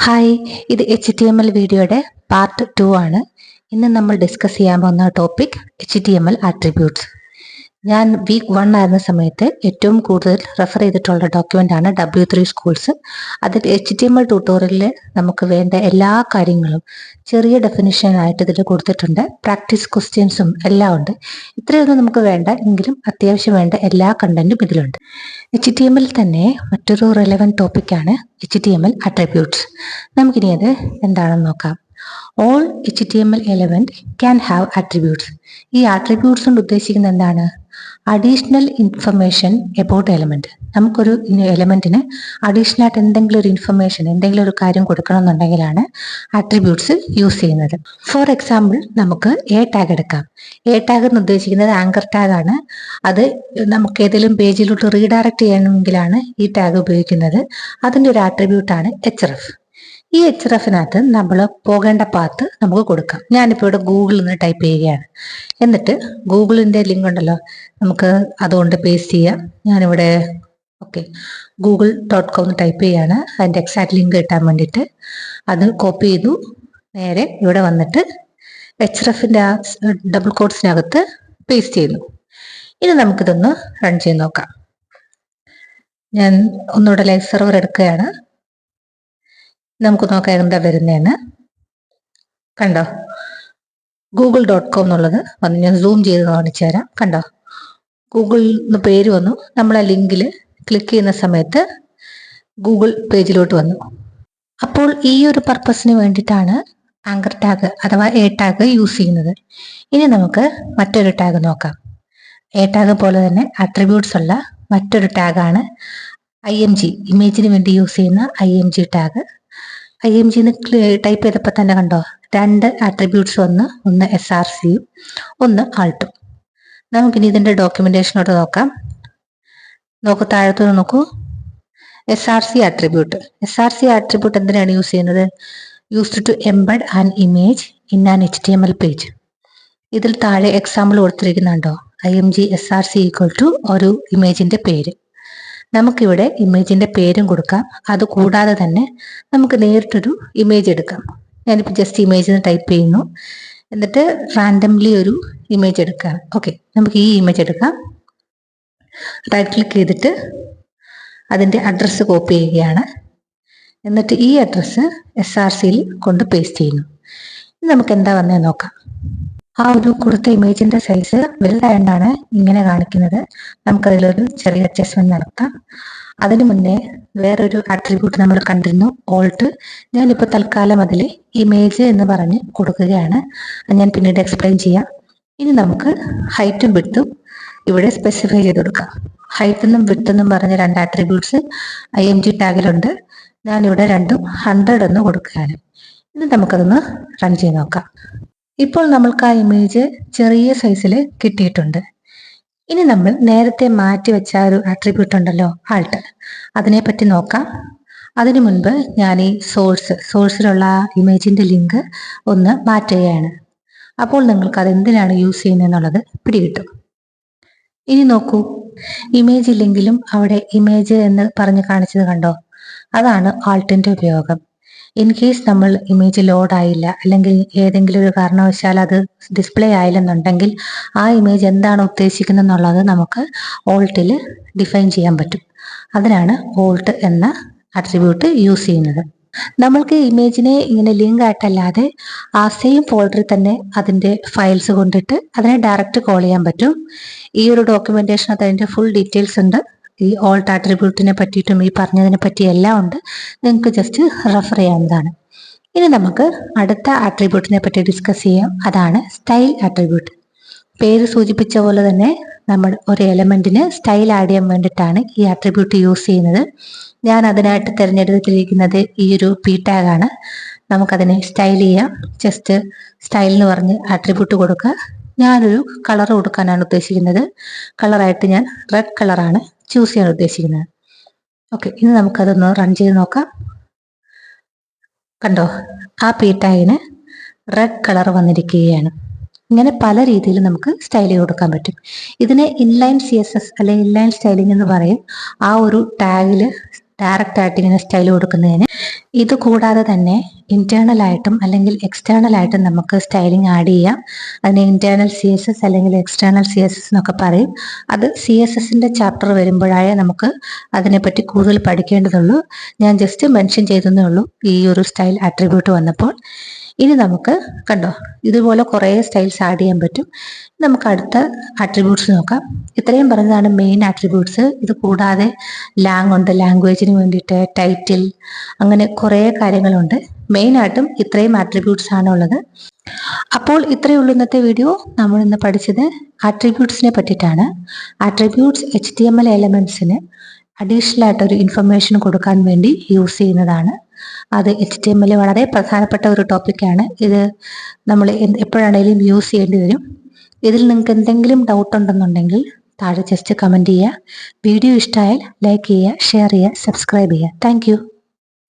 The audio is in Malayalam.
ഹായ്, ഇത് HTML വീഡിയോയുടെ പാർട്ട് 2 ആണ്. ഇന്ന് നമ്മൾ ഡിസ്കസ് ചെയ്യാൻ പോകുന്ന ടോപ്പിക് HTML ആട്രിബ്യൂട്ട്സ്. ഞാൻ വീക്ക് 1 ആയിരുന്ന സമയത്ത് ഏറ്റവും കൂടുതൽ റെഫർ ചെയ്തിട്ടുള്ള ഡോക്യുമെൻ്റ് ആണ് W3 സ്കൂൾസ്. അതിൽ HTML ട്യൂട്ടോറിയലിൽ നമുക്ക് വേണ്ട എല്ലാ കാര്യങ്ങളും ചെറിയ ഡെഫിനിഷനായിട്ട് ഇതിൽ കൊടുത്തിട്ടുണ്ട്. പ്രാക്ടീസ് ക്വസ്റ്റ്യൻസും എല്ലാം ഉണ്ട്. ഇത്രയൊന്നും നമുക്ക് വേണ്ട എങ്കിലും അത്യാവശ്യം വേണ്ട എല്ലാ കണ്ടന്റും ഇതിലുണ്ട്. HTML തന്നെ മറ്റൊരു റെലവൻറ്റ് ടോപ്പിക്കാണ് HTML ആട്രിബ്യൂട്ട്സ്. നമുക്കിനി അത് എന്താണെന്ന് നോക്കാം. All HTML element can have attributes. ഈ ആട്രിബ്യൂട്ട്സ് കൊണ്ട് ഉദ്ദേശിക്കുന്നത് എന്താണ്? Additional information about element. നമുക്കൊരു എലമെന്റിന് അഡീഷണൽ ആയിട്ട് എന്തെങ്കിലും ഒരു ഇൻഫർമേഷൻ, എന്തെങ്കിലും ഒരു കാര്യം കൊടുക്കണം എന്നുണ്ടെങ്കിലാണ് ആട്രിബ്യൂട്ട്സ് യൂസ് ചെയ്യുന്നത്. ഫോർ എക്സാമ്പിൾ, നമുക്ക് എ ടാഗ് എടുക്കാം. എ ടാഗ് എന്ന് ഉദ്ദേശിക്കുന്നത് ആങ്കർ ടാഗ് ആണ്. അത് നമുക്ക് ഏതെങ്കിലും പേജിലോട്ട് റീഡയറക്ട് ചെയ്യണമെങ്കിലാണ് ഈ ടാഗ് ഉപയോഗിക്കുന്നത്. അതിൻ്റെ ഒരു ആട്രിബ്യൂട്ടാണ് href. ഈ hrefനകത്ത് നമ്മൾ പോകേണ്ട പാത്ത് നമുക്ക് കൊടുക്കാം. ഞാനിപ്പോൾ ഇവിടെ ഗൂഗിളിൽ നിന്ന് ടൈപ്പ് ചെയ്യുകയാണ്. എന്നിട്ട് ഗൂഗിളിൻ്റെ ലിങ്ക് ഉണ്ടല്ലോ, നമുക്ക് അതുകൊണ്ട് പേസ്റ്റ് ചെയ്യാം. ഞാനിവിടെ google.com ടൈപ്പ് ചെയ്യാണ്. അതിൻ്റെ എക്സാക്ട് ലിങ്ക് കിട്ടാൻ വേണ്ടിയിട്ട് അത് കോപ്പി ചെയ്തു. നേരെ ഇവിടെ വന്നിട്ട് hrefൻ്റെ ആ ഡബിൾ കോട്ട്സിനകത്ത് പേസ്റ്റ് ചെയ്യുന്നു. ഇനി നമുക്കിതൊന്ന് റൺ ചെയ്ത് നോക്കാം. ഞാൻ ഒന്നുകൂടെ ലൈവ് സെർവർ എടുക്കുകയാണ്. നമുക്ക് നോക്കാം എന്താ വരുന്നതെന്ന്. കണ്ടോ, google.com എന്നുള്ളത് വന്ന് ഞാൻ സൂം ചെയ്ത് കാണിച്ചു തരാം. കണ്ടോ, ഗൂഗിൾ എന്ന് പേര് വന്നു. നമ്മൾ ആ ലിങ്കിൽ ക്ലിക്ക് ചെയ്യുന്ന സമയത്ത് ഗൂഗിൾ പേജിലോട്ട് വന്നു. അപ്പോൾ ഈ ഒരു പർപ്പസിന് വേണ്ടിയിട്ടാണ് ആങ്കർ ടാഗ് അഥവാ എ ടാഗ് യൂസ് ചെയ്യുന്നത്. ഇനി നമുക്ക് മറ്റൊരു ടാഗ് നോക്കാം. എ ടാഗ് പോലെ തന്നെ ആട്രിബ്യൂട്ട്സ് ഉള്ള മറ്റൊരു ടാഗാണ് img. ഇമേജിന് വേണ്ടി യൂസ് ചെയ്യുന്ന img ടാഗ്. img എന്ന് ടൈപ്പ് ചെയ്തപ്പോൾ തന്നെ കണ്ടോ, രണ്ട് ആട്രിബ്യൂട്ട്സ് വന്ന്, ഒന്ന് srcയും ഒന്ന് ആൾട്ടും. നമുക്കിനി ഇതിൻ്റെ ഡോക്യുമെന്റേഷനോട് നോക്കാം. താഴത്തോട്ട് നോക്കൂ. src attribute. src ആട്രിബ്യൂട്ട് എന്തിനാണ് യൂസ് ചെയ്യുന്നത്? Used to embed an image in an HTML page. ഇതിൽ താഴെ എക്സാമ്പിൾ കൊടുത്തിരിക്കുന്നുണ്ടോ? img src ഈക്വൽ ടു ഒരു ഇമേജിന്റെ പേര്. നമുക്കിവിടെ ഇമേജിന്റെ പേരും കൊടുക്കാം. അത് കൂടാതെ തന്നെ നമുക്ക് നേരിട്ടൊരു ഇമേജ് എടുക്കാം. ഞാനിപ്പോൾ ജസ്റ്റ് ഇമേജ് എന്ന് ടൈപ്പ് ചെയ്യുന്നു. എന്നിട്ട് റാൻഡംലി ഒരു ഇമേജ് എടുക്കാം. നമുക്ക് ഈ ഇമേജ് എടുക്കാം. റൈറ്റ് ക്ലിക്ക് ചെയ്തിട്ട് അതിൻ്റെ അഡ്രസ്സ് കോപ്പി ചെയ്യുകയാണ്. എന്നിട്ട് ഈ അഡ്രസ്സ് srcയിൽ കൊണ്ട് പേസ്റ്റ് ചെയ്യുന്നു. ഇനി നമുക്ക് എന്താ വന്നതെന്ന് നോക്കാം. ആ ഒരു കൊടുത്ത ഇമേജിന്റെ സൈസ് വലുതായതുകൊണ്ടാണ് ഇങ്ങനെ കാണിക്കുന്നത്. നമുക്കതിലൊരു ചെറിയ അഡ്ജസ്റ്റ്മെന്റ് നടത്താം. അതിനു മുന്നേ വേറൊരു ആട്രിബ്യൂട്ട് നമ്മൾ കണ്ടിരുന്നു, ഓൾട്ട്. ഞാനിപ്പോൾ തൽക്കാലം അതിൽ ഇമേജ് എന്ന് പറഞ്ഞ് കൊടുക്കുകയാണ്. ഞാൻ പിന്നീട് എക്സ്പ്ലെയിൻ ചെയ്യാം. ഇനി നമുക്ക് ഹൈറ്റും വിഡ്ത്തും ഇവിടെ സ്പെസിഫൈ ചെയ്ത് കൊടുക്കാം. ഹൈറ്റെന്നും വിഡ്ത്തെന്നും പറഞ്ഞ രണ്ട് ആട്രിബ്യൂട്ട്സ് img ടാഗിലുണ്ട്. ഞാനിവിടെ രണ്ടും 100 എന്ന് കൊടുക്കുകയാണ്. ഇനി നമുക്കതൊന്ന് റൺ ചെയ്ത് നോക്കാം. ഇപ്പോൾ നമ്മൾക്ക് ആ ഇമേജ് ചെറിയ സൈസിൽ കിട്ടിയിട്ടുണ്ട്. ഇനി നമ്മൾ നേരത്തെ മാറ്റി വെച്ച ഒരു ആട്രിബ്യൂട്ട് ഉണ്ടല്ലോ, ആൾട്ട്, അതിനെപ്പറ്റി നോക്കാം. അതിനു മുൻപ് ഞാൻ ഈ സോഴ്സിലുള്ള ഇമേജിന്റെ ലിങ്ക് ഒന്ന് മാറ്റുകയാണ്. അപ്പോൾ നിങ്ങൾക്ക് അത് എന്തിനാണ് യൂസ് ചെയ്യുന്നതെന്നുള്ളത് പിടികിട്ടും. ഇനി നോക്കൂ, ഇമേജ് ഇല്ലെങ്കിലും അവിടെ ഇമേജ് എന്ന് പറഞ്ഞ് കാണിച്ചത് കണ്ടോ? അതാണ് ആൾട്ടിന്റെ ഉപയോഗം. ഇൻ കേസ് നമ്മൾ ഇമേജ് ലോഡ് ആയില്ല, അല്ലെങ്കിൽ ഏതെങ്കിലും ഒരു കാരണവശാൽ അത് ഡിസ്പ്ലേ ആയില്ലെന്നുണ്ടെങ്കിൽ ആ ഇമേജ് എന്താണ് ഉദ്ദേശിക്കുന്നത് എന്നുള്ളത് നമുക്ക് ഓൾട്ടിൽ ഡിഫൈൻ ചെയ്യാൻ പറ്റും. അതിനാണ് ഓൾട്ട് എന്ന ആട്രിബ്യൂട്ട് യൂസ് ചെയ്യുന്നത്. നമ്മൾക്ക് ഇമേജിനെ ഇങ്ങനെ ലിങ്ക് ആയിട്ടല്ലാതെ ആ സെയിം ഫോൾഡറിൽ തന്നെ അതിൻ്റെ ഫയൽസ് കൊണ്ടിട്ട് അതിനെ ഡയറക്റ്റ് കോൾ ചെയ്യാൻ പറ്റും. ഈ ഒരു ഡോക്യുമെന്റേഷൻ അതിൻ്റെ ഫുൾ ഡീറ്റെയിൽസ് ഉണ്ട്. ഈ ഓൾട്ട് ആട്രിബ്യൂട്ടിനെ പറ്റിയിട്ടും ഈ പറഞ്ഞതിനെ പറ്റി എല്ലാം ഉണ്ട്. നിങ്ങൾക്ക് ജസ്റ്റ് റെഫർ ചെയ്യാവുന്നതാണ്. ഇനി നമുക്ക് അടുത്ത ആട്രിബ്യൂട്ടിനെ പറ്റി ഡിസ്കസ് ചെയ്യാം. അതാണ് സ്റ്റൈൽ ആട്രിബ്യൂട്ട്. പേര് സൂചിപ്പിച്ച പോലെ തന്നെ നമ്മൾ ഒരു എലമെന്റിന് സ്റ്റൈൽ ആഡ് ചെയ്യാൻ വേണ്ടിയിട്ടാണ് ഈ ആട്രിബ്യൂട്ട് യൂസ് ചെയ്യുന്നത്. ഞാൻ അതിനായിട്ട് തിരഞ്ഞെടുത്തിരിക്കുന്നത് ഈ ഒരു p ടാഗാണ്. നമുക്കതിനെ സ്റ്റൈൽ ചെയ്യാം. ജസ്റ്റ് സ്റ്റൈൽ എന്ന് പറഞ്ഞ് ആട്രിബ്യൂട്ട് കൊടുക്കുക. ഞാനൊരു കളർ കൊടുക്കാനാണ് ഉദ്ദേശിക്കുന്നത്. കളറായിട്ട് ഞാൻ റെഡ് കളറാണ് ചൂസ് ചെയ്യാൻ ഉദ്ദേശിക്കുന്നത്. ഇനി നമുക്കതൊന്ന് റൺ ചെയ്ത് നോക്കാം. കണ്ടോ, ആ p ടാഗിന് റെഡ് കളർ വന്നിരിക്കുകയാണ്. ഇങ്ങനെ പല രീതിയിൽ നമുക്ക് സ്റ്റൈൽ കൊടുക്കാൻ പറ്റും. ഇതിനെ ഇൻലൈൻ CSS അല്ലെങ്കിൽ ഇൻലൈൻ സ്റ്റൈലിംഗ് എന്ന് പറയും. ആ ഒരു ടാഗിൽ ഡയറക്റ്റ് ആയിട്ട് ഇങ്ങനെ സ്റ്റൈൽ കൊടുക്കുന്നതിന്. ഇത് കൂടാതെ തന്നെ ഇന്റേണൽ ആയിട്ടും അല്ലെങ്കിൽ എക്സ്റ്റേണൽ ആയിട്ടും നമുക്ക് സ്റ്റൈലിംഗ് ആഡ് ചെയ്യാം. അതിന് ഇന്റേണൽ CSS അല്ലെങ്കിൽ എക്സ്റ്റേണൽ CSS എന്നൊക്കെ പറയും. അത് CSSന്റെ ചാപ്റ്റർ വരുമ്പോഴായേ നമുക്ക് അതിനെപ്പറ്റി കൂടുതൽ പഠിക്കേണ്ടതുള്ളൂ. ഞാൻ ജസ്റ്റ് മെൻഷൻ ചെയ്തതേ ഉള്ളൂ ഈ ഒരു സ്റ്റൈൽ ആട്രിബ്യൂട്ട് വന്നപ്പോൾ. ഇനി നമുക്ക് കണ്ടോ, ഇതുപോലെ കുറേ സ്റ്റൈൽസ് ആഡ് ചെയ്യാൻ പറ്റും. നമുക്ക് അടുത്ത ആട്രിബ്യൂട്ട്സ് നോക്കാം. ഇത്രയും പറഞ്ഞതാണ് മെയിൻ ആട്രിബ്യൂട്ട്സ്. ഇത് കൂടാതെ ഉണ്ട്, ലാംഗ്വേജിന് വേണ്ടിയിട്ട് ടൈറ്റിൽ, അങ്ങനെ കുറേ കാര്യങ്ങളുണ്ട്. മെയിനായിട്ടും ഇത്രയും ആട്രിബ്യൂട്ട്സ് ആണ് ഉള്ളത്. അപ്പോൾ ഇത്രയേ ഉള്ളൂ ഇന്നത്തെ വീഡിയോ. നമ്മൾ ഇന്ന് പഠിച്ചത് ആട്രിബ്യൂട്ട്സിനെ പറ്റിയിട്ടാണ്. ആട്രിബ്യൂട്ട്സ് HTML എലമെന്റ്സിന് അഡീഷണൽ ആയിട്ടൊരു ഇൻഫർമേഷൻ കൊടുക്കാൻ വേണ്ടി യൂസ് ചെയ്യുന്നതാണ്. അത് HTML വളരെ പ്രധാനപ്പെട്ട ഒരു ടോപ്പിക്കാണ്. ഇത് നമ്മൾ എപ്പോഴാണെങ്കിലും യൂസ് ചെയ്യേണ്ടി വരും. ഇതിൽ നിങ്ങൾക്ക് എന്തെങ്കിലും ഡൗട്ട് ഉണ്ടെന്നുണ്ടെങ്കിൽ താഴെ ജസ്റ്റ് കമൻറ്റ് ചെയ്യുക. വീഡിയോ ഇഷ്ടമായാൽ ലൈക്ക് ചെയ്യുക, ഷെയർ ചെയ്യുക, സബ്സ്ക്രൈബ് ചെയ്യുക. താങ്ക്